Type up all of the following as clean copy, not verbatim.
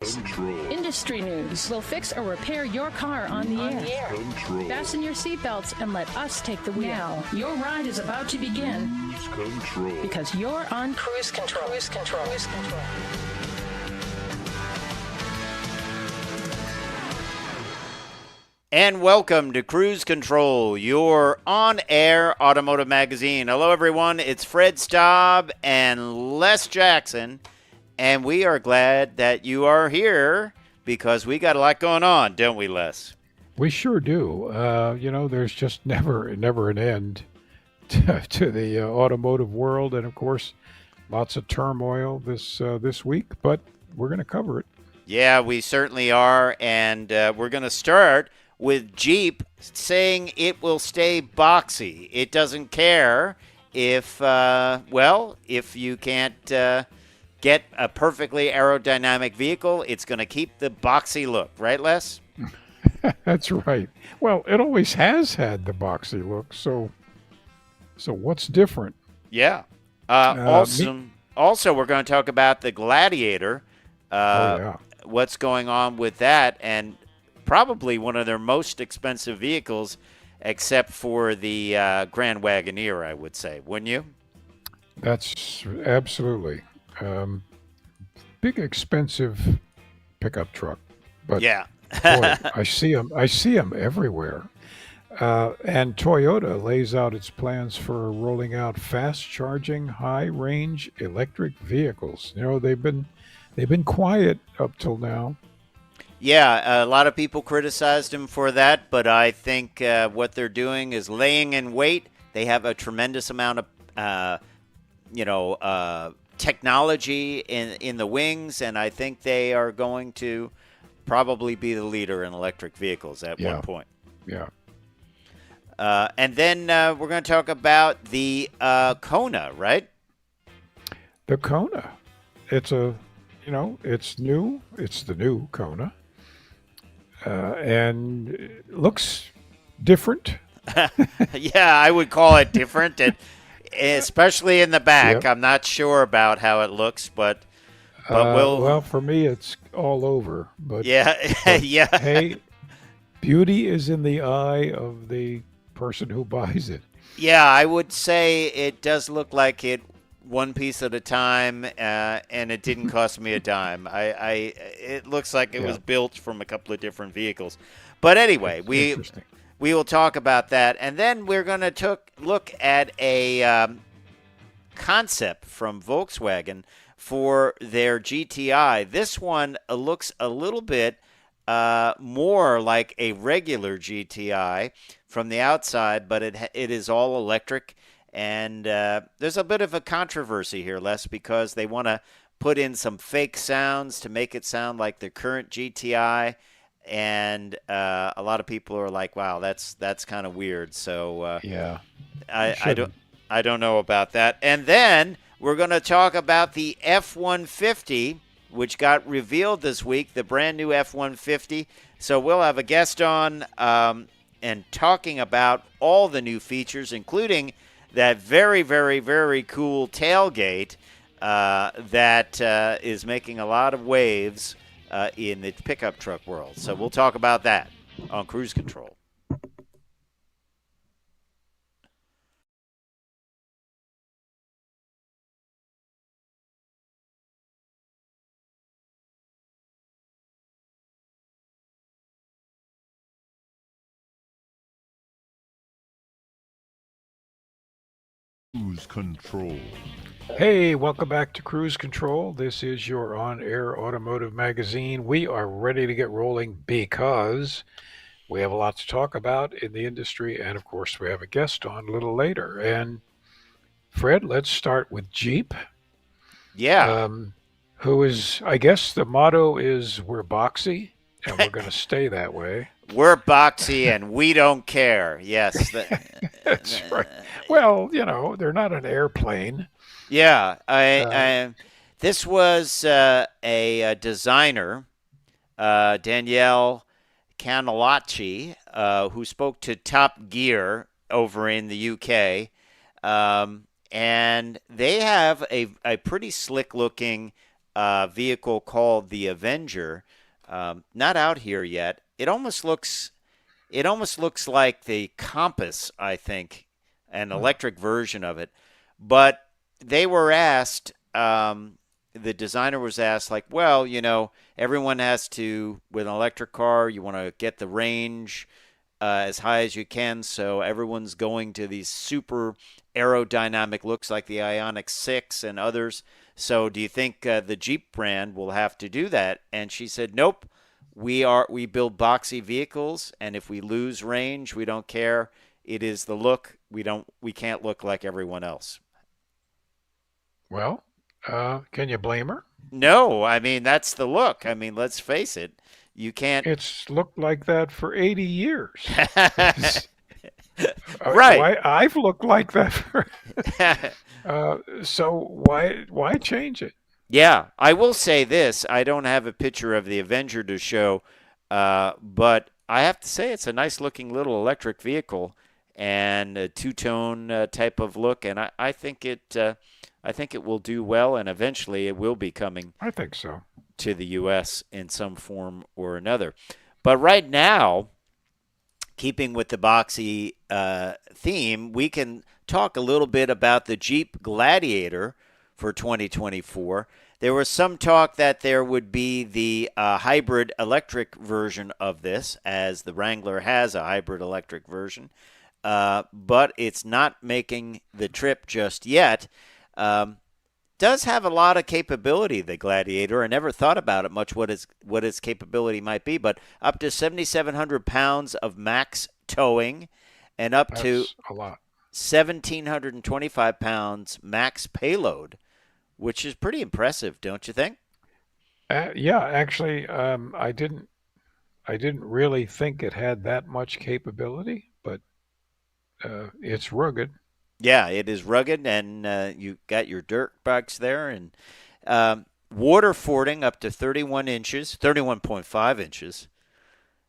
Industry news. We'll fix or repair your car on the air. Fasten your seatbelts and let us take the wheel. Now, your ride is about to begin. Because you're on cruise control. Cruise control. Cruise control. And welcome to Cruise Control, your on-air automotive magazine. Hello, everyone. It's Fred Staub and Les Jackson, and we are glad that you are here because we got a lot going on, don't we, Les? We sure do. There's just never an end to the automotive world, and of course, lots of turmoil this week. But we're going to cover it. Yeah, we certainly are, and we're going to start with Jeep saying it will stay boxy. It doesn't care if you can't get a perfectly aerodynamic vehicle. It's going to keep the boxy look, right, Les? That's right. Well, it always has had the boxy look, so what's different? Yeah. Also, we're going to talk about the Gladiator. What's going on with that, and probably one of their most expensive vehicles, except for the Grand Wagoneer, I would say, wouldn't you? That's absolutely big, expensive pickup truck. But yeah, boy, I see them everywhere. And Toyota lays out its plans for rolling out fast-charging, high-range electric vehicles. You know, they've been quiet up till now. Yeah, a lot of people criticized him for that, but I think what they're doing is laying in wait. They have a tremendous amount of, technology in the wings, and I think they are going to probably be the leader in electric vehicles at one point. Yeah. And then we're going to talk about the Kona, right? The Kona. It's it's new. It's the new Kona. And it looks different. Yeah, I would call it different, and especially in the back. Yep. I'm not sure about how it looks, but well, for me, it's all over. But yeah, yeah. Hey, beauty is in the eye of the person who buys it. Yeah, I would say it does look like it one piece at a time, and it didn't cost me a dime. It looks like it was built from a couple of different vehicles. But anyway, we will talk about that. And then we're going to look at a concept from Volkswagen for their GTI. This one looks a little bit more like a regular GTI from the outside, but it is all electric. And there's a bit of a controversy here, Les, because they want to put in some fake sounds to make it sound like the current GTI. And a lot of people are like, "Wow, that's kind of weird." So I don't know about that. And then we're going to talk about the F-150, which got revealed this week, the brand new F-150. So we'll have a guest on and talking about all the new features, including that very, very, very cool tailgate that is making a lot of waves in the pickup truck world. So we'll talk about that on Cruise Control. Cruise Control. Hey, welcome back to Cruise Control. This is your on-air automotive magazine. We are ready to get rolling because we have a lot to talk about in the industry, and of course we have a guest on a little later. And Fred, let's start with Jeep. Yeah. Who is, I guess the motto is we're boxy, and we're going to stay that way. We're boxy and we don't care. Yes. That's right. Well, they're not an airplane. Yeah. This was a designer, Danielle Canalacci, who spoke to Top Gear over in the UK. And they have a pretty slick-looking vehicle called the Avenger. Not out here yet. It almost looks like the Compass, I think, an electric version of it. But they were asked, the designer was asked, like, well, everyone has to, with an electric car, you want to get the range as high as you can, so everyone's going to these super aerodynamic looks like the Ioniq 6 and others. So do you think the Jeep brand will have to do that? And she said, nope. We build boxy vehicles, and if we lose range, we don't care. It is the look. We can't look like everyone else. Well, can you blame her? No, I mean, that's the look. I mean, let's face it. You can't. It's looked like that for 80 years. Right. I've looked like that for. So why change it? Yeah, I will say this. I don't have a picture of the Avenger to show, but I have to say it's a nice-looking little electric vehicle and a two-tone type of look, and I think it will do well, and eventually it will be coming. I think so. To the U.S. in some form or another. But right now, keeping with the boxy theme, we can talk a little bit about the Jeep Gladiator for 2024. There was some talk that there would be the hybrid electric version of this, as the Wrangler has a hybrid electric version, but it's not making the trip just yet. Does have a lot of capability, the Gladiator. I never thought about it much, what its capability might be, but up to 7,700 pounds of max towing and up to a lot. 1,725 pounds max payload, which is pretty impressive, don't you think? Yeah, actually, I didn't really think it had that much capability, but it's rugged. Yeah, it is rugged, and you got your dirt bikes there, and water fording up to 31.5 inches.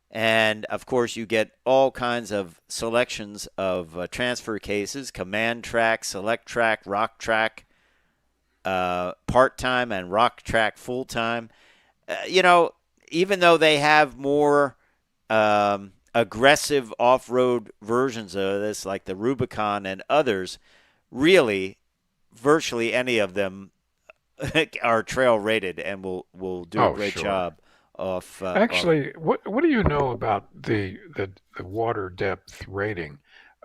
And, of course, you get all kinds of selections of transfer cases, command track, select track, rock track, part-time, and rock track full-time. Even though they have more aggressive off-road versions of this, like the Rubicon and others, really, virtually any of them are trail rated and will do a great job. Actually, what do you know about the water depth rating?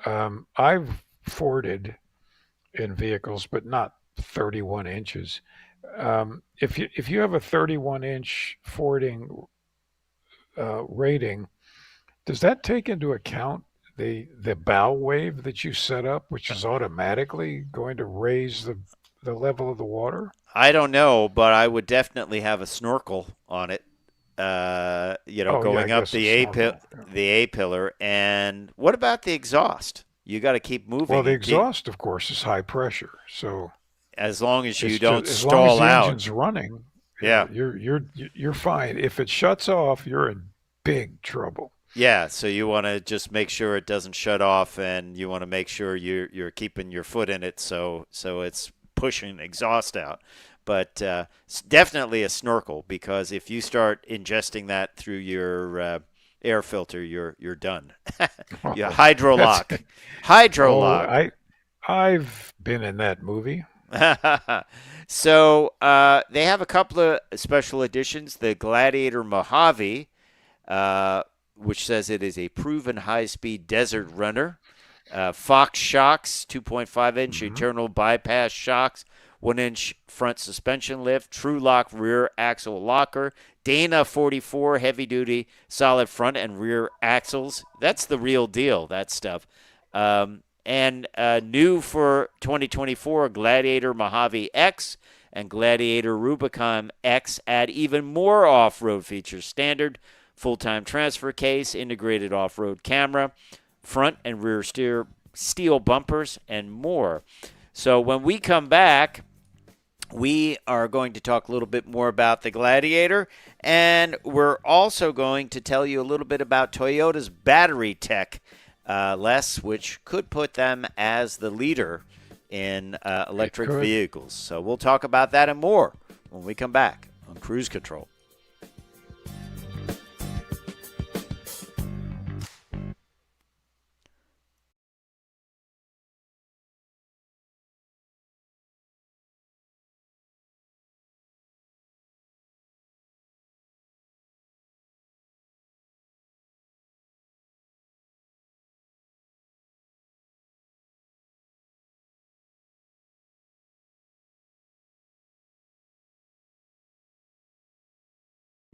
I've forded in vehicles, but not 31 inches. If you have a 31-inch fording rating, does that take into account the bow wave that you set up, which is automatically going to raise the level of the water? I don't know, but I would definitely have a snorkel on it. Going up the A pillar. And what about the exhaust? You got to keep moving. Well, the exhaust, of course, is high pressure. So as long as you don't stall out, as long as the out, engine's running, yeah, you're fine. If it shuts off, you're in big trouble. Yeah, so you want to just make sure it doesn't shut off, and you want to make sure you're keeping your foot in it, so it's pushing exhaust out. But it's definitely a snorkel, because if you start ingesting that through your air filter, you're done. You hydrolock. I've been in that movie. So they have a couple of special editions. The Gladiator Mojave, which says it is a proven high-speed desert runner. Fox shocks, 2.5-inch internal bypass shocks, 1-inch front suspension lift, True Lock rear axle locker, Dana 44 heavy-duty solid front and rear axles. That's the real deal, that stuff. And new for 2024, Gladiator Mojave X and Gladiator Rubicon X add even more off-road features. Standard full-time transfer case, integrated off-road camera, front and rear steel bumpers, and more. So when we come back, we are going to talk a little bit more about the Gladiator, and we're also going to tell you a little bit about Toyota's battery tech, which could put them as the leader in electric vehicles. So we'll talk about that and more when we come back on Cruise Control.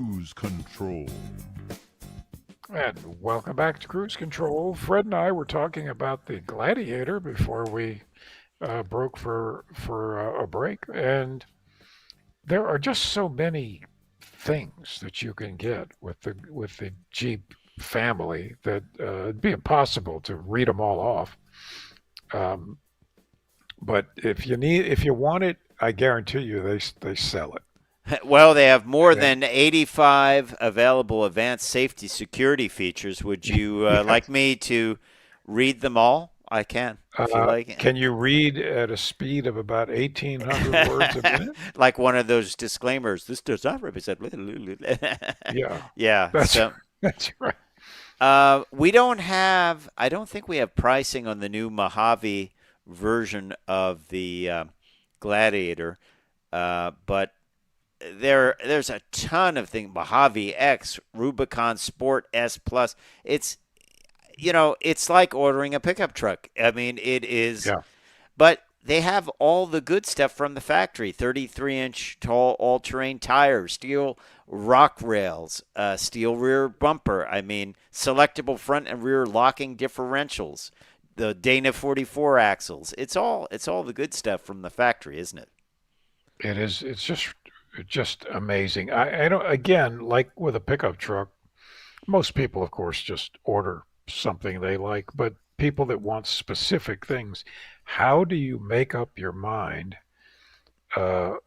Cruise Control. And welcome back to Cruise Control. Fred and I were talking about the Gladiator before we broke for a break, and there are just so many things that you can get with the Jeep family that it'd be impossible to read them all off. Um, but if you want it, I guarantee you they sell it. Well, they have more Yeah. than 85 available advanced safety security features. Would you like me to read them all? I can, if you like. Can you read at a speed of about 1,800 words a minute? Like one of those disclaimers. This does not represent. Yeah, Yeah. that's So that's right. we don't have. I don't think we have pricing on the new Mojave version of the Gladiator, but there's a ton of things. Mojave X, Rubicon Sport S Plus. It's like ordering a pickup truck. I mean, it is. Yeah. But they have all the good stuff from the factory: 33-inch tall all-terrain tires, steel rock rails, steel rear bumper. I mean, selectable front and rear locking differentials, the Dana 44 axles. It's all the good stuff from the factory, isn't it? It is. It's just amazing. I don't. Again, like with a pickup truck, most people, of course, just order something they like. But people that want specific things, how do you make up your mind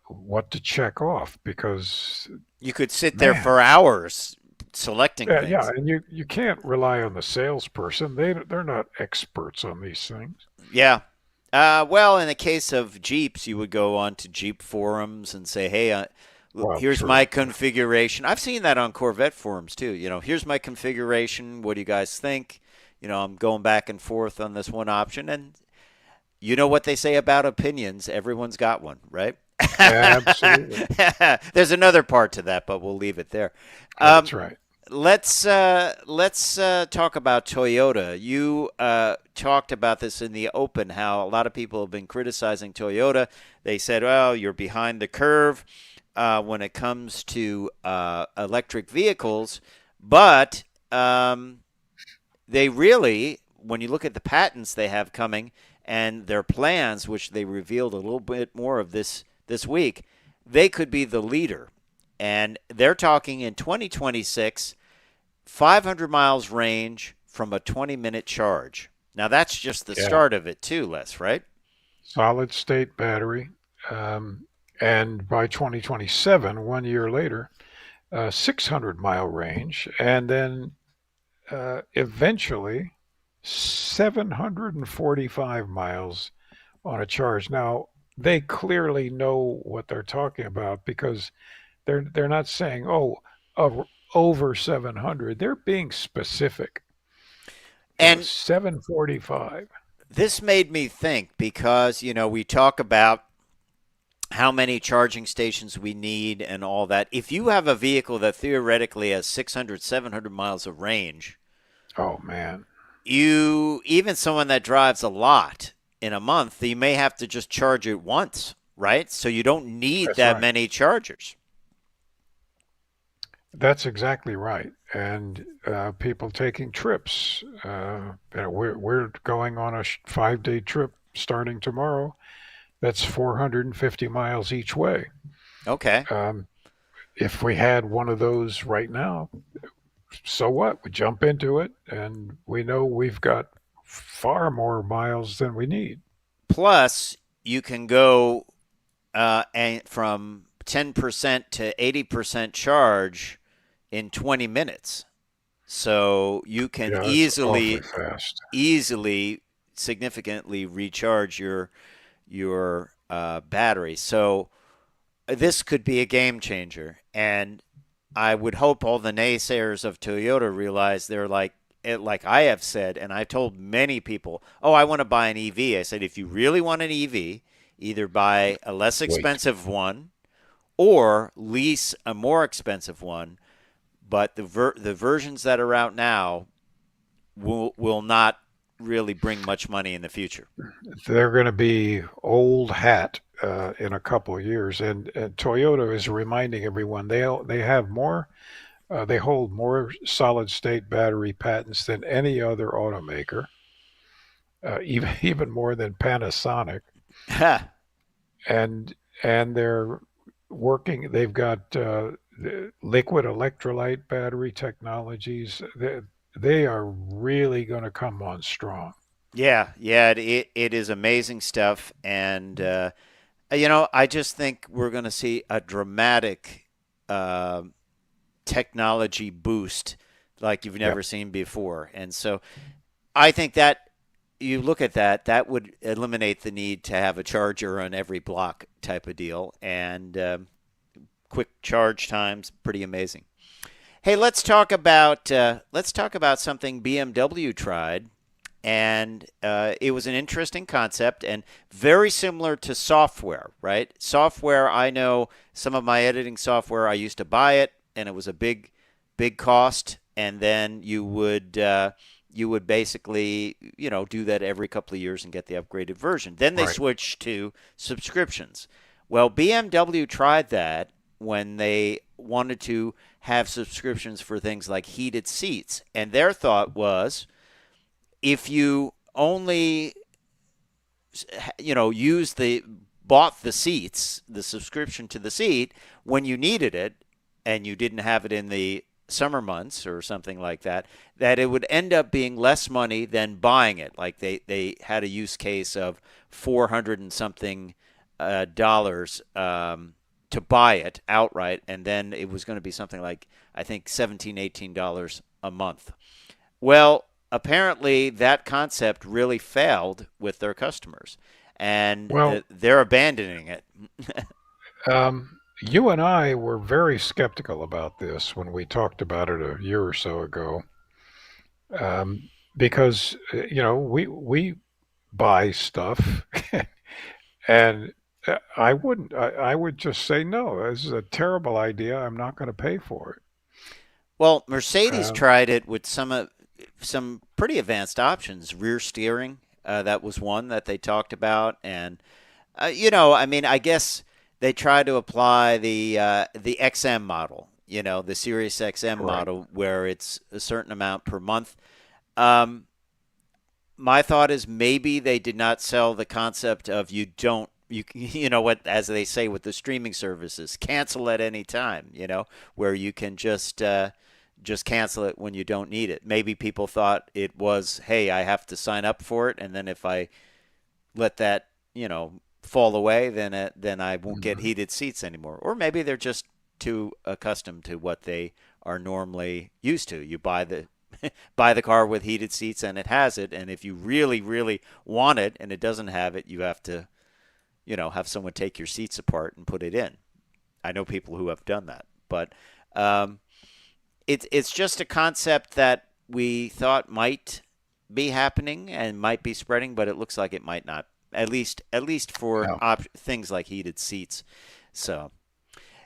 what to check off? Because You could sit there man, for hours selecting yeah, things. and you can't rely on the salesperson. They're not experts on these things. Yeah. Well, in the case of Jeeps, you would go on to Jeep forums and say, hey, Well, here's true. my configuration. I've seen that on Corvette forums, too. Here's my configuration. What do you guys think? I'm going back and forth on this one option. And you know what they say about opinions. Everyone's got one, right? Absolutely, There's another part to that, but we'll leave it there. that's right. Let's talk about Toyota. You talked about this in the open, how a lot of people have been criticizing Toyota. They said, well, you're behind the curve when it comes to electric vehicles. But they really, when you look at the patents they have coming and their plans, which they revealed a little bit more of this week, they could be the leader. And they're talking in 2026, 500 miles range from a 20-minute charge. Now, that's just the Yeah, start of it, too, Les, right? solid state battery, and by 2027, 1 year later, 600-mile range, and then eventually 745 miles on a charge. Now, they clearly know what they're talking about because they're not saying, oh, over 700. They're being specific. And 745. this made me think because, we talk about how many charging stations we need and all that. If you have a vehicle that theoretically has 600, 700 miles of range, Oh man, even someone that drives a lot in a month, you may have to just charge it once, right? So you don't need that's that right. many chargers. That's exactly right. And people taking trips. We're going on a 5-day trip starting tomorrow. That's 450 miles each way. Okay. If we had one of those right now, so what? We jump into it, and we know we've got far more miles than we need. Plus, you can go and from 10% to 80% charge in 20 minutes. So you can Yeah, it's awfully easily, fast. easily, significantly recharge your battery. So this could be a game changer. And I would hope all the naysayers of Toyota realize they're like I have said, and I've told many people, oh, I want to buy an EV. I said, if you really want an EV, either buy a less expensive one or lease a more expensive one. But the versions that are out now will not really bring much money in the future. They're going to be old hat in a couple of years, and Toyota is reminding everyone they have more. They hold more solid-state battery patents than any other automaker, even more than Panasonic. and they're working. They've got liquid electrolyte battery technologies. They are really going to come on strong. Yeah, it is amazing stuff, and I just think we're going to see a dramatic technology boost like you've never seen before. And so I think that you look at that would eliminate the need to have a charger on every block type of deal, and quick charge times, pretty amazing. Hey, let's talk about something BMW tried, and it was an interesting concept and very similar to software, right? Software, I know some of my editing software, I used to buy it, and it was a big cost, and then you would basically, do that every couple of years and get the upgraded version. Then they switched to subscriptions. Well, BMW tried that when they wanted to have subscriptions for things like heated seats, and their thought was, if you only bought the seats, the subscription to the seat when you needed it, and you didn't have it in the summer months or something like that, that it would end up being less money than buying it. Like they had a use case of $400 and something dollars to buy it outright, and then it was going to be something like, I think, $17, $18 a month. Well, apparently that concept really failed with their customers, and they're abandoning it. You and I were very skeptical about this when we talked about it a year or so ago, because we buy stuff, and I wouldn't. I would just say no. This is a terrible idea. I'm not going to pay for it. Well, Mercedes tried it with some pretty advanced options. Rear steering, that was one that they talked about, and I guess they try to apply the XM model, the Sirius XM model, where it's a certain amount per month. My thought is maybe they did not sell the concept of what, as they say with the streaming services, cancel at any time, where you can just cancel it when you don't need it. Maybe people thought it was, hey, I have to sign up for it, and then if I let that, fall away, then I won't get heated seats anymore. Or maybe they're just too accustomed to what they are normally used to. You buy the car with heated seats and it has it, and if you really, really want it and it doesn't have it, you have to, have someone take your seats apart and put it in. I know people who have done that, but it's just a concept that we thought might be happening and might be spreading, but it looks like it might not. At least for things like heated seats. So,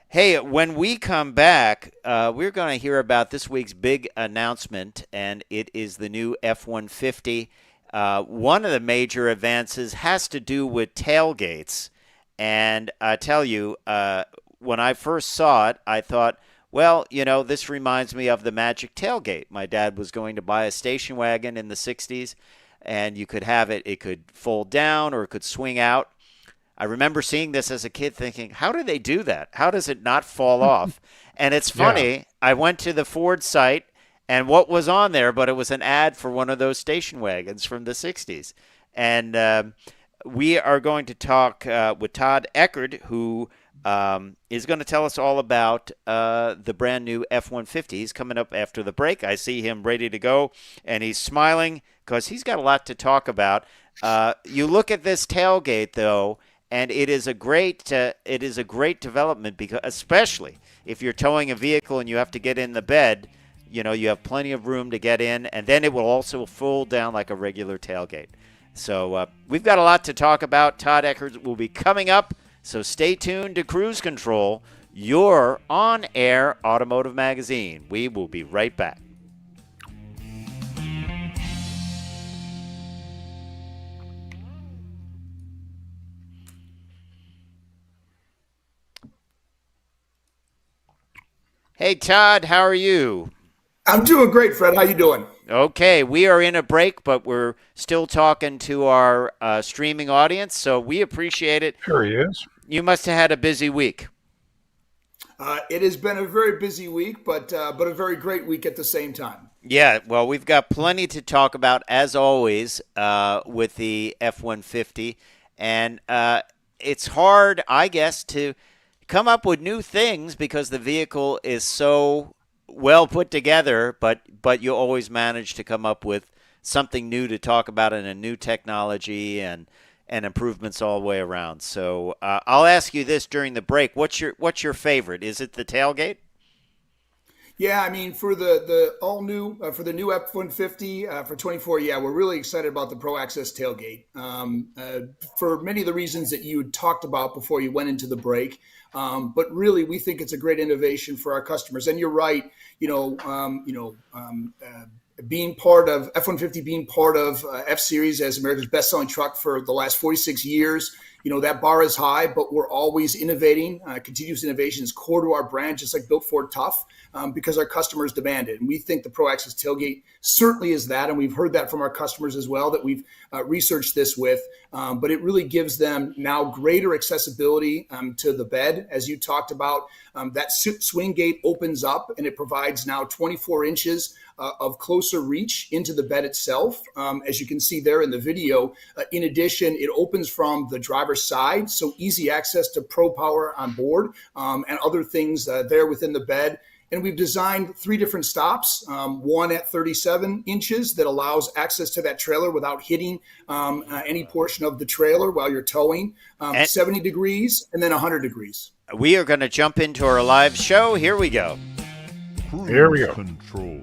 hey, when we come back, we're going to hear about this week's big announcement, and it is the new F-150. One of the major advances has to do with tailgates. And I tell you, when I first saw it, I thought, well, this reminds me of the Magic tailgate. My dad was going to buy a station wagon in the 60s. And you could have it. It could fold down or it could swing out. I remember seeing this as a kid thinking, how do they do that? How does it not fall off? And it's funny. Yeah. I went to the Ford site, and what was on there, but it was an ad for one of those station wagons from the 60s. And we are going to talk with Todd Eckert, who is going to tell us all about the brand new F-150. He's coming up after the break. I see him ready to go, and he's smiling because he's got a lot to talk about. You look at this tailgate, though, and it is a great development, because especially if you're towing a vehicle and you have to get in the bed, you have plenty of room to get in, and then it will also fold down like a regular tailgate. So we've got a lot to talk about. Todd Eckert will be coming up, so stay tuned to Cruise Control, your on-air automotive magazine. We will be right back. Hey, Todd, how are you? I'm doing great, Fred. How you doing? Okay, we are in a break, but we're still talking to our streaming audience, so we appreciate it. Sure he is. You must have had a busy week. It has been a very busy week, but a very great week at the same time. Yeah, well, we've got plenty to talk about, as always, with the F-150. And it's hard, I guess, to come up with new things because the vehicle is so well put together, but you always manage to come up with something new to talk about and a new technology and improvements all the way around. So I'll ask you this during the break: what's your favorite? Is it the tailgate? Yeah, I mean, for the all new for the new F-150 for 24, yeah, we're really excited about the Pro Access tailgate for many of the reasons that you talked about before you went into the break. But really, we think it's a great innovation for our customers. And you're right, being part of F-150, being part of F-Series as America's best-selling truck for the last 46 years, that bar is high, but we're always innovating. Continuous innovation is core to our brand, just like Built Ford Tough, because our customers demand it. And we think the Pro Access tailgate certainly is that. And we've heard that from our customers as well, that we've researched this with. But it really gives them now greater accessibility to the bed. As you talked about, that swing gate opens up and it provides now 24 inches of closer reach into the bed itself. As you can see there in the video, in addition, it opens from the driver's side, so easy access to Pro Power on board and other things there within the bed. And we've designed 3 different stops, one at 37 inches that allows access to that trailer without hitting any portion of the trailer while you're towing, 70 degrees, and then 100 degrees. We are going to jump into our live show. Here we go. Here we go. Control.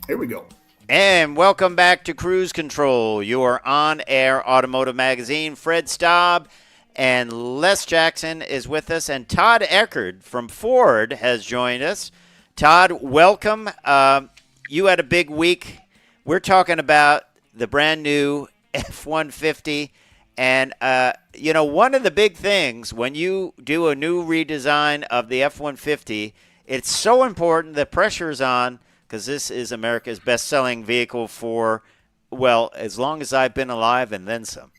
Here we go. And welcome back to Cruise Control, your on-air automotive magazine. Fred Staub and Les Jackson is with us, and Todd Eckert from Ford has joined us. Todd, welcome. You had a big week. We're talking about the brand new F-150. And, one of the big things when you do a new redesign of the F-150, it's so important, the pressure is on, because this is America's best-selling vehicle for, well, as long as I've been alive and then some.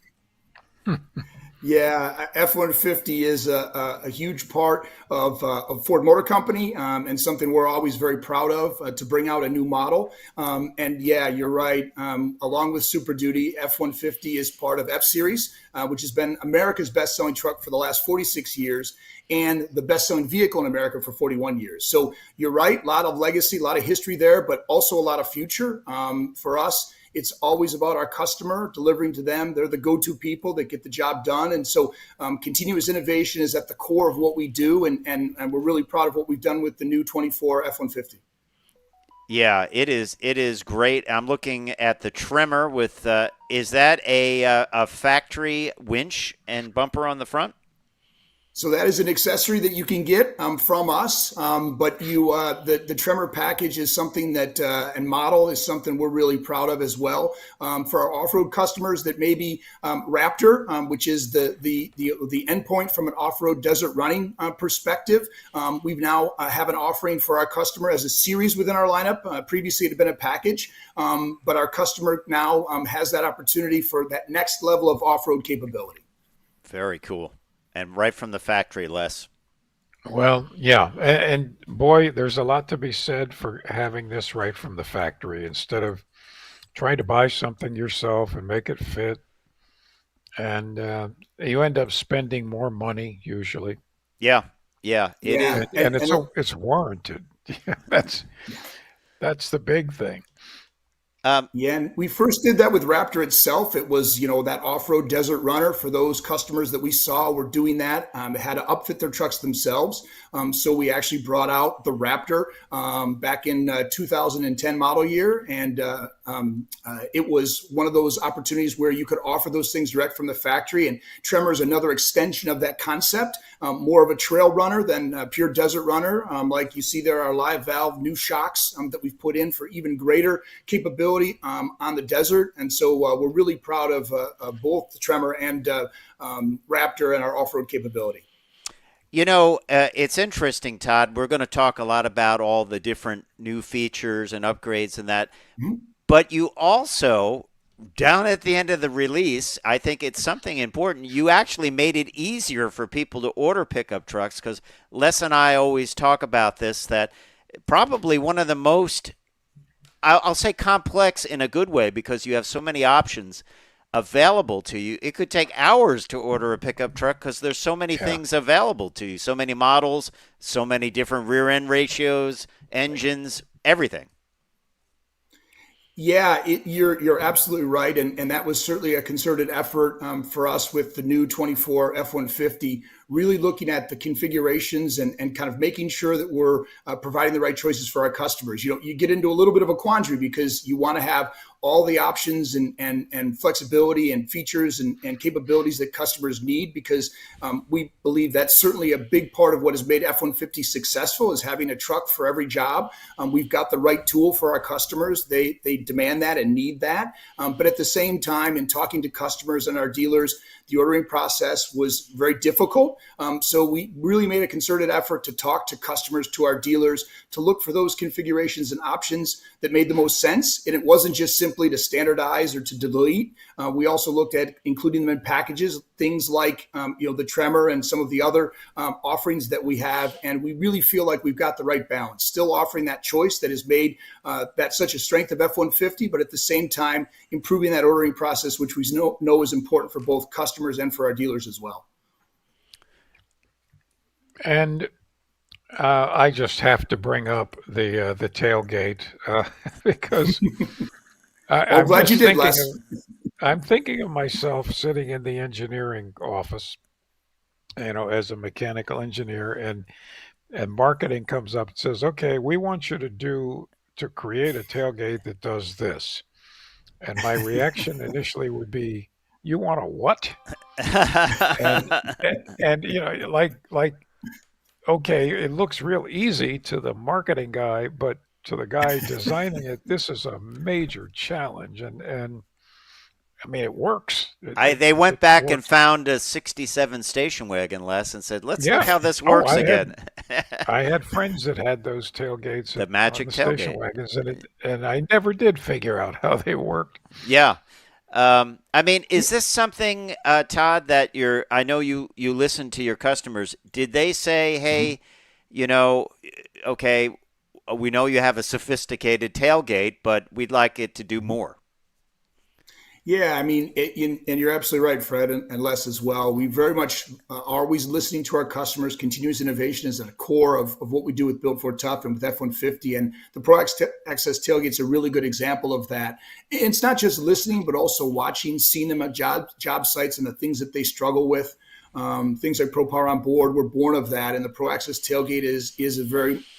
Yeah, F-150 is a huge part of Ford Motor Company and something we're always very proud of to bring out a new model. And yeah, you're right. Along with Super Duty, F-150 is part of F-Series, which has been America's best-selling truck for the last 46 years and the best-selling vehicle in America for 41 years. So you're right, a lot of legacy, a lot of history there, but also a lot of future for us. It's always about our customer, delivering to them. They're the go-to people that get the job done. And so continuous innovation is at the core of what we do. And we're really proud of what we've done with the new 24 F-150. Yeah, it is great. I'm looking at the Tremor with, is that a factory winch and bumper on the front? So that is an accessory that you can get from us, but the Tremor package is something that and model is something we're really proud of as well. For our off-road customers that may be Raptor, which is the endpoint from an off-road desert running perspective, we've now have an offering for our customer as a series within our lineup. Previously, it had been a package, but our customer now has that opportunity for that next level of off-road capability. Very cool. And right from the factory, Les. Well, yeah. And boy, there's a lot to be said for having this right from the factory instead of trying to buy something yourself and make it fit. And you end up spending more money usually. Yeah. It is. And it's warranted. That's the big thing. Yeah, and we first did that with Raptor itself. It was, that off-road desert runner for those customers that we saw were doing that, had to upfit their trucks themselves. So we actually brought out the Raptor back in 2010 model year, and it was one of those opportunities where you could offer those things direct from the factory. And Tremor is another extension of that concept, more of a trail runner than a pure desert runner. Like you see, there are live valve new shocks that we've put in for even greater capability on the desert. And so we're really proud of both the Tremor and Raptor and our off-road capability. It's interesting, Todd. We're going to talk a lot about all the different new features and upgrades and that. Mm-hmm. But you also, down at the end of the release, I think it's something important. You actually made it easier for people to order pickup trucks, because Les and I always talk about this, that probably one of the most, I'll say complex in a good way, because you have so many options available to you. It could take hours to order a pickup truck because there's so many things available to you, so many models, so many different rear end ratios, engines, everything. Yeah, you're absolutely right, and that was certainly a concerted effort for us with the new 24 F-150, really looking at the configurations and kind of making sure that we're providing the right choices for our customers. You get into a little bit of a quandary because you want to have all the options and flexibility and features and capabilities that customers need, because we believe that's certainly a big part of what has made F-150 successful, is having a truck for every job. We've got the right tool for our customers. They demand that and need that. But at the same time, in talking to customers and our dealers, the ordering process was very difficult. So we really made a concerted effort to talk to customers, to our dealers, to look for those configurations and options that made the most sense. And it wasn't just simply to standardize or to delete. We also looked at including them in packages, things like the Tremor and some of the other offerings that we have. And we really feel like we've got the right balance, still offering that choice that has made that such a strength of F-150, but at the same time improving that ordering process, which we know is important for both customers and for our dealers as well. And I just have to bring up the tailgate because I'm glad you did, Les. I'm thinking of myself sitting in the engineering office, as a mechanical engineer, and marketing comes up and says, "Okay, we want you to create a tailgate that does this," and my reaction initially would be, "You want a what?" and like okay, it looks real easy to the marketing guy, but to the guy designing it, this is a major challenge. And I mean, it works. They went back and found a 67 station wagon, Les, and said, let's look how this works again. I had friends that had those tailgates. The magic tailgate. Station wagons, and I never did figure out how they worked. Yeah. I mean, is this something, Todd, that I know you listen to your customers. Did they say, hey, okay, we know you have a sophisticated tailgate, but we'd like it to do more? Yeah, I mean, and you're absolutely right, Fred, and Les as well. We very much are always listening to our customers. Continuous innovation is at the core of what we do with Built for Tough and with F-150. And the Pro Access tailgate is a really good example of that. It's not just listening, but also watching, seeing them at job sites and the things that they struggle with. Things like Pro Power on Board were born of that. And the Pro Access tailgate is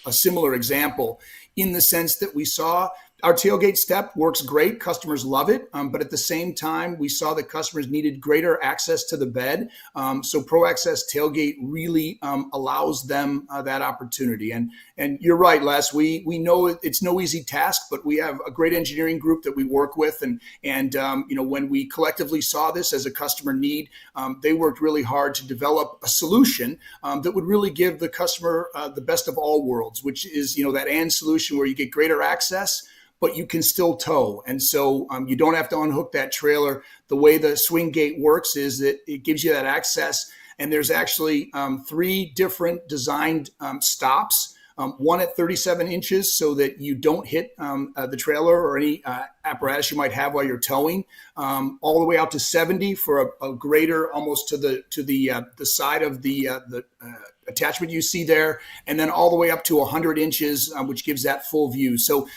a similar example, in the sense that we saw our tailgate step works great. Customers love it. But at the same time, we saw that customers needed greater access to the bed. So Pro Access tailgate really allows them that opportunity. And you're right, Les, we know it's no easy task, but we have a great engineering group that we work with. And when we collectively saw this as a customer need, they worked really hard to develop a solution that would really give the customer the best of all worlds, which is, that and solution where you get greater access, but you can still tow. And so you don't have to unhook that trailer. The way the swing gate works is that it gives you that access. And there's actually 3 different designed stops, one at 37 inches so that you don't hit the trailer or any apparatus you might have while you're towing, all the way out to 70 for a greater, almost to the side of the attachment you see there, and then all the way up to 100 inches, which gives that full view. So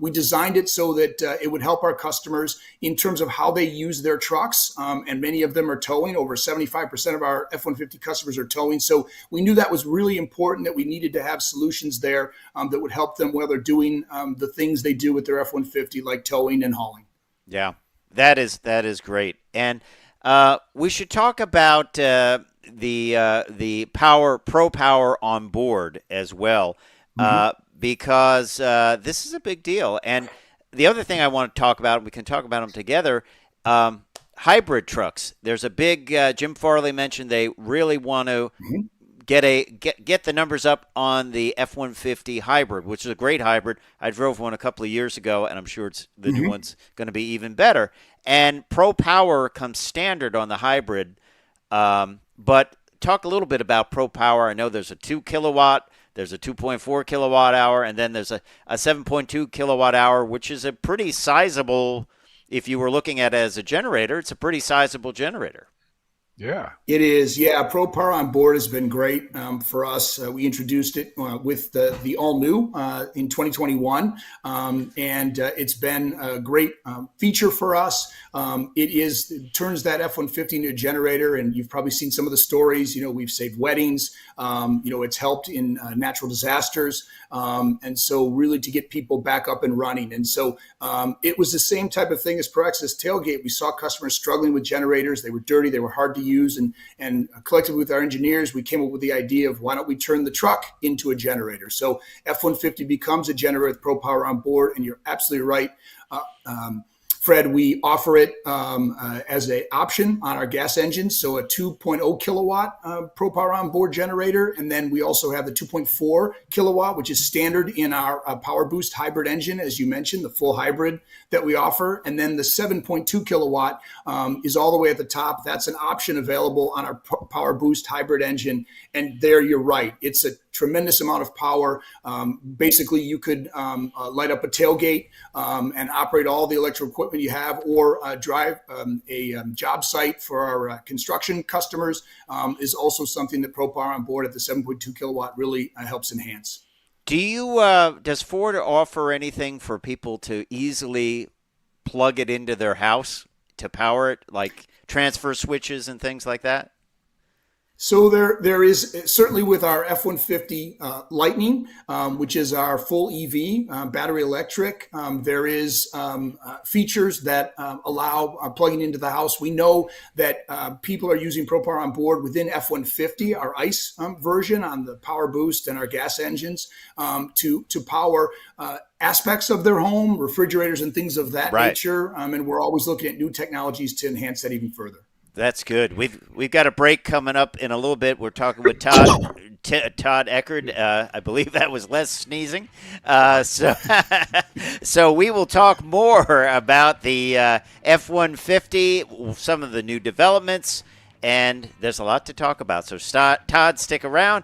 we designed it so that it would help our customers in terms of how they use their trucks, and many of them are towing. Over 75% of our F-150 customers are towing. So we knew that was really important, that we needed to have solutions there that would help them while they're doing the things they do with their F-150, like towing and hauling. Yeah, that is great. And we should talk about the Pro Power on board as well, because this is a big deal. And the other thing I want to talk about, we can talk about them together, hybrid trucks. There's a big Jim Farley mentioned they really want to get the numbers up on the F-150 hybrid, which is a great hybrid. I drove one a couple of years ago, and I'm sure the new one's going to be even better. And Pro Power comes standard on the hybrid. But talk a little bit about Pro Power. I know there's a 2 kilowatt, there's a 2.4 kilowatt hour, and then there's a 7.2 kilowatt hour, which is a pretty sizable, if you were looking at it as a generator, it's a pretty sizable generator. Yeah, it is. Yeah, Pro Power on board has been great for us. We introduced it with the all new in 2021, and it's been a great feature for us. It turns that F-150 into a generator, and you've probably seen some of the stories. We've saved weddings. It's helped in natural disasters, and so really to get people back up and running. And so it was the same type of thing as Pro Access Tailgate. We saw customers struggling with generators. They were dirty. They were hard to use, and collectively with our engineers, we came up with the idea of why don't we turn the truck into a generator? So F-150 becomes a generator with Pro Power on board, and you're absolutely right. Fred, we offer it as an option on our gas engines, so a 2.0 kilowatt Pro Power on board generator, and then we also have the 2.4 kilowatt, which is standard in our Power Boost hybrid engine, as you mentioned, the full hybrid that we offer, and then the 7.2 kilowatt is all the way at the top. That's an option available on our Power Boost hybrid engine, and there you're right. It's a tremendous amount of power. Basically, you could light up a tailgate and operate all the electrical equipment you have, or drive a job site for our construction customers is also something that Pro Power on board at the 7.2 kilowatt really helps enhance. Does Ford offer anything for people to easily plug it into their house to power it, like transfer switches and things like that? So there is certainly with our F-150 Lightning, which is our full EV, battery electric, there is features that allow plugging into the house. We know that people are using Pro Power on board within F-150, our ICE version on the Power Boost and our gas engines to power aspects of their home, refrigerators and things of that nature. And we're always looking at new technologies to enhance that even further. That's good. We've got a break coming up in a little bit. We're talking with Todd Eckerd. I believe that was Les sneezing. So we will talk more about the F-150, some of the new developments, and there's a lot to talk about. So Todd, stick around.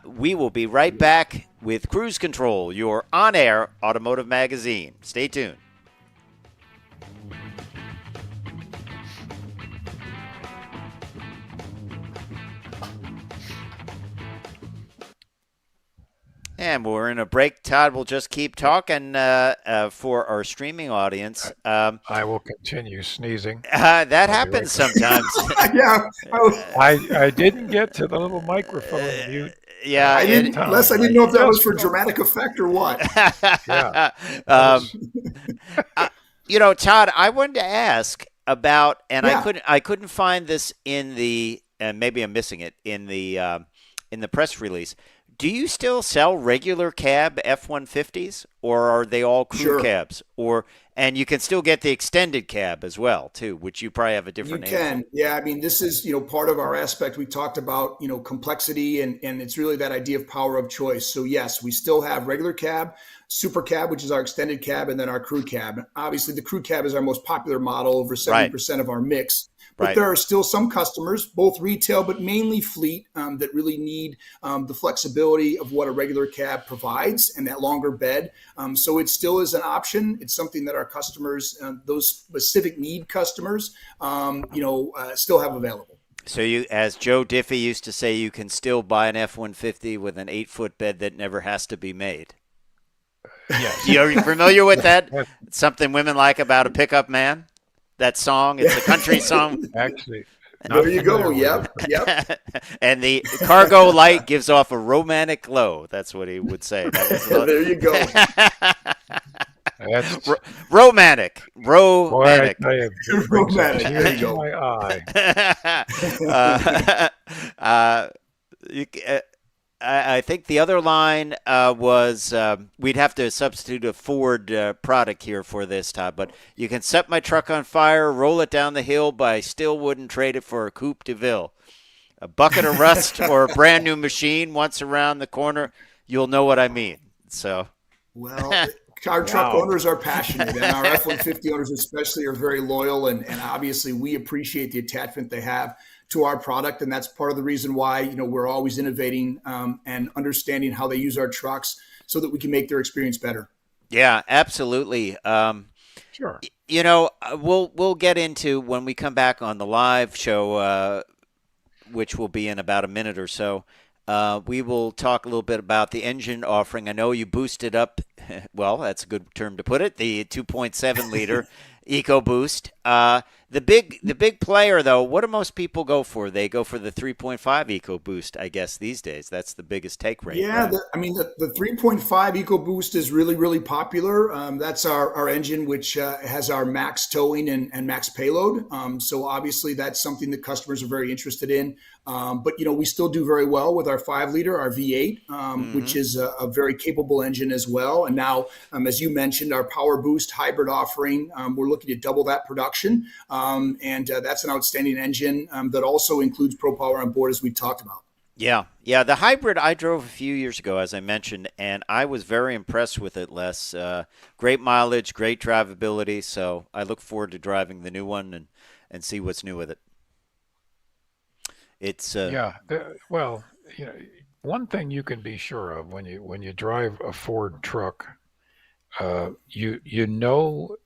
We will be right back with Cruise Control, your on-air automotive magazine. Stay tuned. And we're in a break. Todd will just keep talking for our streaming audience. I will continue sneezing. That happens sometimes. Yeah. I didn't get to the little microphone mute. Yeah. I didn't know if that was for dramatic effect or what. Yeah. Todd, I wanted to ask about, and I couldn't find this in the, and maybe I'm missing it in the press release. Do you still sell regular cab F-150s, or are they all crew cabs? And you can still get the extended cab as well, too, which you probably have a different name. You can. Yeah, I mean, this is, part of our aspect. We talked about, complexity, and it's really that idea of power of choice. So, yes, we still have regular cab, super cab, which is our extended cab, and then our crew cab. Obviously, the crew cab is our most popular model, over 70% of our mix. But there are still some customers, both retail, but mainly fleet, that really need the flexibility of what a regular cab provides and that longer bed. So it still is an option. It's something that our customers, those specific need customers, still have available. So you, as Joe Diffie used to say, you can still buy an F-150 with an 8-foot bed that never has to be made. Yes. Are you familiar with that? Yes. It's something women like about a pickup man. That song, it's a country song. Actually, There you go. Yep. And the cargo light gives off a romantic glow. That's what he would say. That was There you go. That's romantic. boy, I Romantic. tell you, it brings a Romantic. tear There you to go. my eye. I think the other line was we'd have to substitute a Ford product here for this, Todd. But you can set my truck on fire, roll it down the hill, but I still wouldn't trade it for a Coupe de Ville. A bucket of rust or a brand new machine once around the corner, you'll know what I mean. So, Well, our truck owners are passionate, and our F-150 owners especially are very loyal, and obviously we appreciate the attachment they have to our product, and that's part of the reason why we're always innovating and understanding how they use our trucks so that we can make their experience better. Yeah, absolutely. Sure. We'll get into when we come back on the live show, which will be in about a minute or so. We will talk a little bit about the engine offering. I know you boosted up, well, that's a good term to put it, the 2.7 liter EcoBoost. The big player, though, what do most people go for? They go for the 3.5 EcoBoost, I guess, these days. That's the biggest take rate. Yeah, right? the 3.5 EcoBoost is really, really popular. That's our engine, which has our max towing and max payload. So obviously that's something that customers are very interested in. But, we still do very well with our 5-liter, our V8, which is a very capable engine as well. And now, as you mentioned, our Power Boost hybrid offering, we're looking to double that production. And that's an outstanding engine that also includes ProPower on board, as we talked about. Yeah. The hybrid I drove a few years ago, as I mentioned, and I was very impressed with it, Les. Great mileage, great drivability. So I look forward to driving the new one and see what's new with it. It's Well, one thing you can be sure of when you drive a Ford truck, you know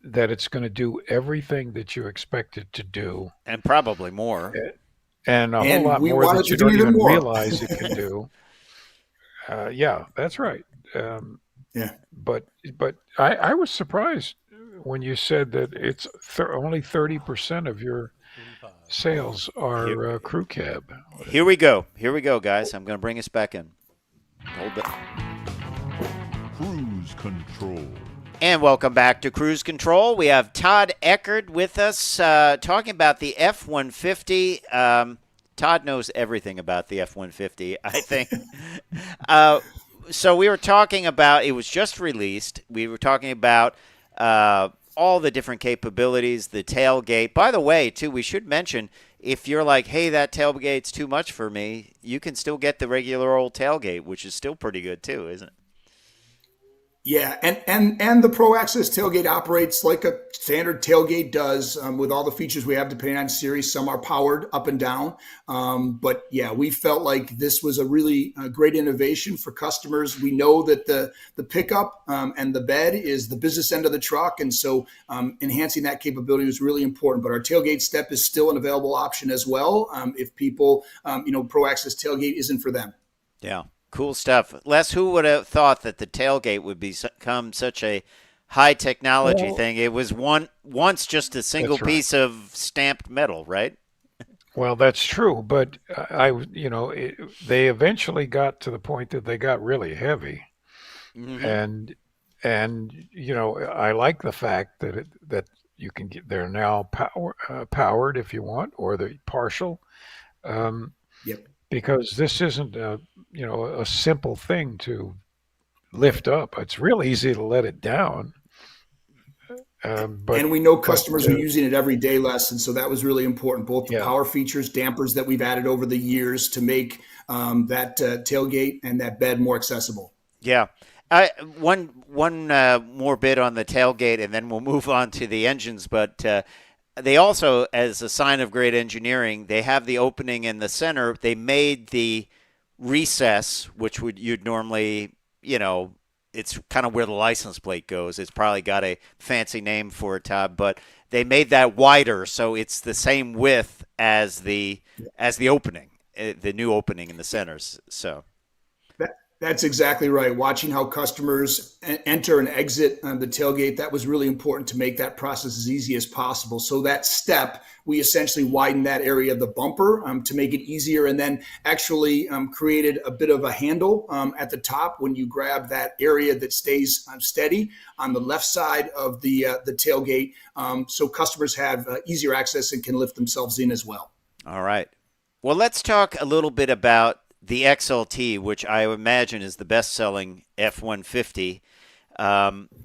that it's going to do everything that you expect it to do, and probably more. and a whole And lot we more want that it you to do don't even even more. realize it can do. Yeah, that's right. Yeah. But I was surprised when you said that it's only 30% of your sales are crew cab. Here we go, guys. I'm going to bring us back in. Hold it. Cruise control. And welcome back to Cruise Control. We have Todd Eckert with us talking about the F-150. Todd knows everything about the F-150, I think. So we were talking about, it was just released. We were talking about all the different capabilities, the tailgate. By the way, too, we should mention, if you're like, hey, that tailgate's too much for me, you can still get the regular old tailgate, which is still pretty good, too, isn't it? Yeah, and the Pro Access tailgate operates like a standard tailgate does, with all the features we have depending on series. Some are powered up and down, but yeah, we felt like this was a really great innovation for customers. We know that the pickup and the bed is the business end of the truck, and so enhancing that capability was really important. But our tailgate step is still an available option as well if people, Pro Access tailgate isn't for them. Yeah. Cool stuff. Les, who would have thought that the tailgate would become such a high technology thing? It was once just a single piece of stamped metal, right? Well, that's true, but they eventually got to the point that they got really heavy, and I like the fact that you can get, they're now powered if you want, or the partial. Yep. Because this isn't a simple thing to lift up. It's real easy to let it down. And we know customers are using it every day, Les, and so that was really important. Both the power features, dampers that we've added over the years to make that tailgate and that bed more accessible. Yeah. One more bit on the tailgate, and then we'll move on to the engines. But they also, as a sign of great engineering, they have the opening in the center. They made the recess, which you'd normally, it's kind of where the license plate goes. It's probably got a fancy name for it, Todd, but they made that wider, so it's the same width as the opening, the new opening in the centers. So. That's exactly right. Watching how customers enter and exit the tailgate, that was really important to make that process as easy as possible. So that step, we essentially widened that area of the bumper to make it easier, and then actually created a bit of a handle at the top when you grab that area that stays steady on the left side of the tailgate, so customers have easier access and can lift themselves in as well. All right. Well, let's talk a little bit about the XLT, which I imagine is the best-selling F-150.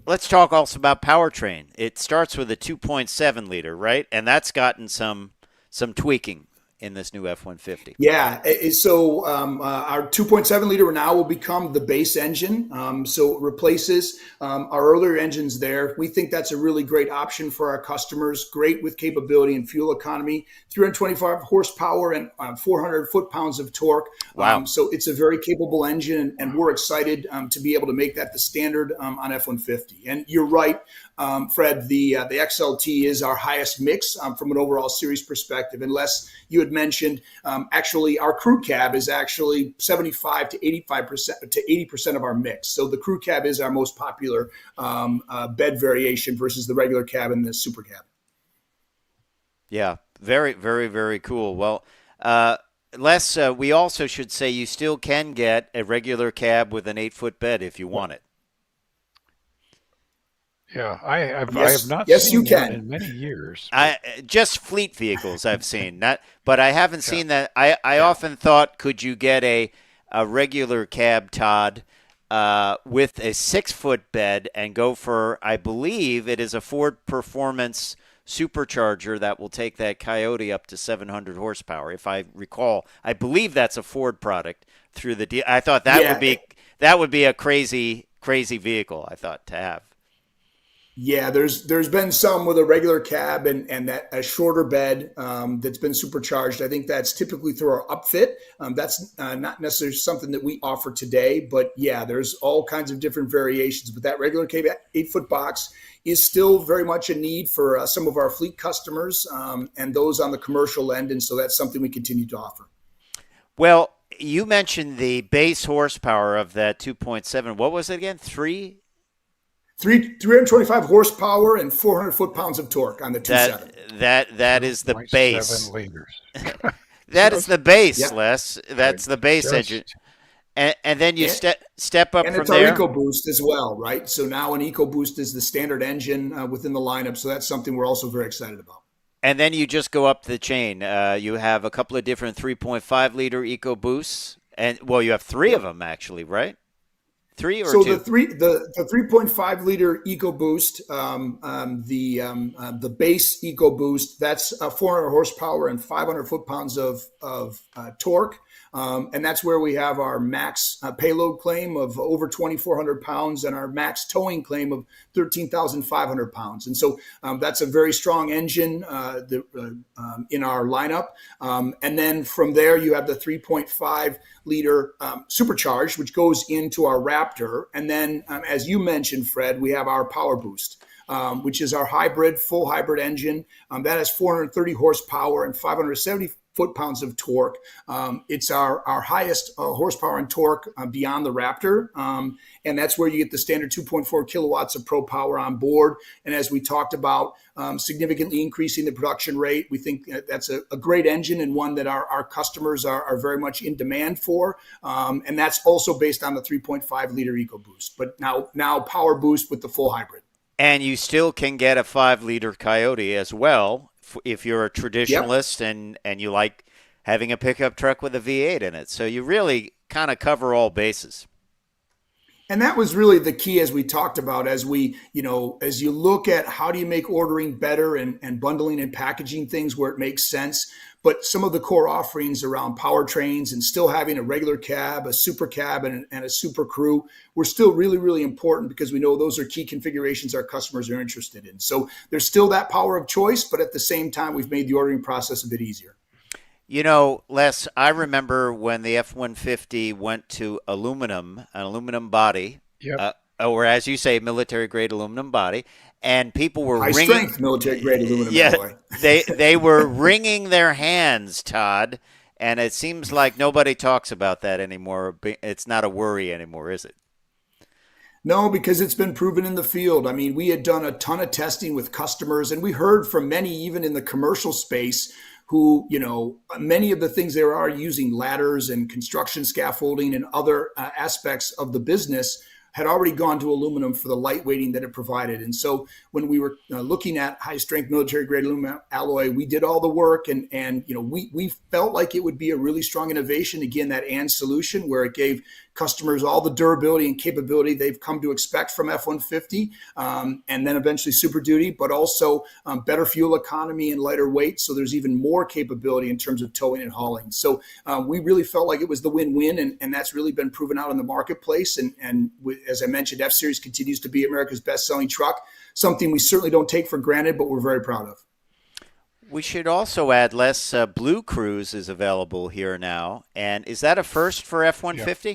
Let's talk also about powertrain. It starts with a 2.7 liter, right? And that's gotten some tweaking in this new F-150. Yeah, so our 2.7 liter now will become the base engine. So it replaces our earlier engines there. We think that's a really great option for our customers. Great with capability and fuel economy, 325 horsepower and 400 foot-pounds of torque. Wow. So it's a very capable engine, and we're excited to be able to make that the standard on F-150. And you're right, Fred, the XLT is our highest mix from an overall series perspective, unless you had mentioned actually our crew cab is actually 75 to 85% to 80% of our mix. So the crew cab is our most popular bed variation versus the regular cab and the super cab. Yeah, very, very, very cool. Well, Les, we also should say you still can get a regular cab with an 8-foot bed if you want it. Yeah, I have not yes, seen you can. one in many years. Just fleet vehicles I've seen, but I haven't seen that. I often thought, could you get a regular cab, Todd, with a 6-foot bed and go for, I believe it is a Ford Performance supercharger that will take that Coyote up to 700 horsepower. If I recall, I believe that's a Ford product through the deal. I thought that would be a crazy vehicle, I thought, to have. Yeah, there's been some with a regular cab and that a shorter bed that's been supercharged. I think that's typically through our upfit. That's not necessarily something that we offer today, but yeah, there's all kinds of different variations. But that regular cab 8-foot box is still very much a need for some of our fleet customers and those on the commercial end, and so that's something we continue to offer. Well, you mentioned the base horsepower of that 2.7. What was it again? 325 horsepower and 400 foot-pounds of torque on the 2.7. That is the base. 7 liters. That is the base, Yep. Les. That's the base engine. And then you step up and from it's there. our EcoBoost as well, right? So now an EcoBoost is the standard engine within the lineup. So that's something we're also very excited about. And then you just go up the chain. You have a couple of different 3.5 liter EcoBoosts, and well, you have 3 of them actually, right? 3 or 2? So the 3.5 liter EcoBoost, the base EcoBoost, that's 400 horsepower and 500 foot-pounds of torque. And that's where we have our max payload claim of over 2,400 pounds and our max towing claim of 13,500 pounds. And so that's a very strong engine in our lineup. And then from there, you have the 3.5 liter supercharged, which goes into our Raptor. And then, as you mentioned, Fred, we have our Power Boost. Which is our full hybrid engine. That has 430 horsepower and 570 foot-pounds of torque. It's our highest horsepower and torque beyond the Raptor. And that's where you get the standard 2.4 kilowatts of pro power on board. And as we talked about, significantly increasing the production rate, we think that's a great engine and one that our customers are very much in demand for. And that's also based on the 3.5 liter EcoBoost, but now Power Boost with the full hybrid. And you still can get a 5-liter Coyote as well if you're a traditionalist and you like having a pickup truck with a V8 in it. So you really kind of cover all bases. And that was really the key, as we talked about, as you look at how do you make ordering better and bundling and packaging things where it makes sense. But some of the core offerings around powertrains and still having a regular cab, a super cab, and a super crew were still really, really important because we know those are key configurations our customers are interested in. So there's still that power of choice, but at the same time, we've made the ordering process a bit easier. You know, Les, I remember when the F-150 went to an aluminum body. Yep. or as you say, military-grade aluminum body, and people were High strength military-grade aluminum alloy. they were wringing their hands, Todd, and it seems like nobody talks about that anymore. It's not a worry anymore, is it? No, because it's been proven in the field. I mean, we had done a ton of testing with customers, and we heard from many, even in the commercial space, who, many of the things they are using ladders and construction scaffolding and other aspects of the business had already gone to aluminum for the lightweighting that it provided. And so when we were looking at high strength military grade aluminum alloy, we did all the work and we felt like it would be a really strong innovation. Again, that and solution where it gave customers all the durability and capability they've come to expect from F-150, and then eventually Super Duty, but also better fuel economy and lighter weight. So there's even more capability in terms of towing and hauling. So we really felt like it was the win-win, and that's really been proven out in the marketplace. And as I mentioned, F-Series continues to be America's best-selling truck, something we certainly don't take for granted, but we're very proud of. We should also add, Les, Blue Cruise is available here now. And is that a first for F-150? Yeah.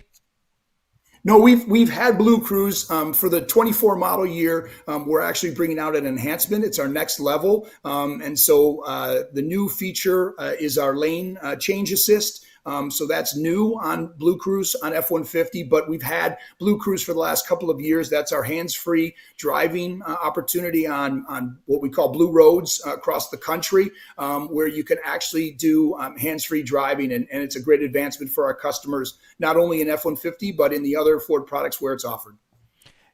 No, we've had Blue Cruise for the 24 model year. We're actually bringing out an enhancement. It's our next level. And so the new feature is our lane change assist. So that's new on Blue Cruise on F-150, but we've had Blue Cruise for the last couple of years. That's our hands-free driving opportunity on what we call blue roads across the country, where you can actually do hands-free driving. And it's a great advancement for our customers, not only in F-150, but in the other Ford products where it's offered.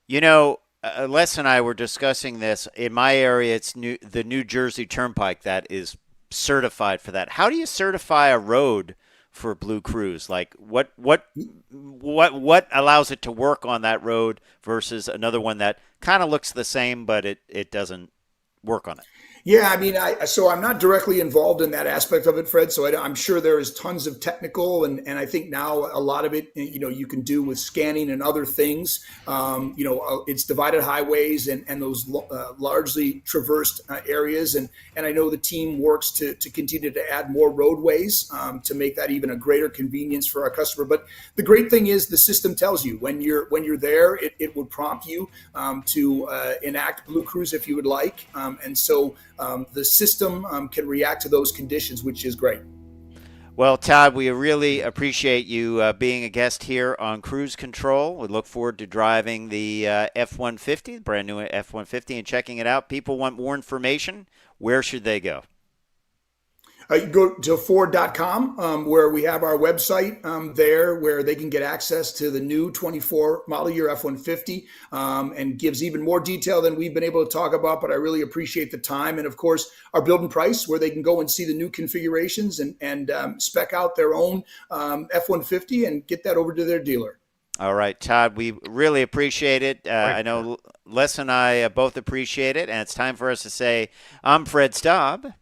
Les and I were discussing this. In my area, it's the New Jersey Turnpike that is certified for that. How do you certify a road for Blue Cruise? Like what allows it to work on that road versus another one that kind of looks the same, but it doesn't work on it? Yeah, I mean, so I'm not directly involved in that aspect of it, Fred. So I'm sure there is tons of technical, and I think now a lot of it, you can do with scanning and other things. It's divided highways and those largely traversed areas, and I know the team works to continue to add more roadways to make that even a greater convenience for our customer. But the great thing is the system tells you when you're there, it will prompt you to enact Blue Cruise if you would like, and so. The system can react to those conditions, which is great. Well, Todd, we really appreciate you being a guest here on Cruise Control. We look forward to driving the F-150, the brand new F-150, and checking it out. People want more information. Where should they go? You go to Ford.com, where we have our website there, where they can get access to the new 24 model year F-150, and gives even more detail than we've been able to talk about. But I really appreciate the time. And of course, our build and price, where they can go and see the new configurations and spec out their own F-150 and get that over to their dealer. All right, Todd, we really appreciate it. I know Les and I both appreciate it. And it's time for us to say, I'm Fred Staub.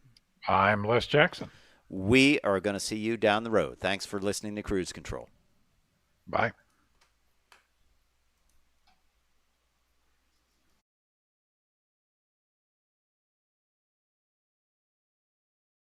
I'm Les Jackson. We are going to see you down the road. Thanks for listening to Cruise Control. Bye.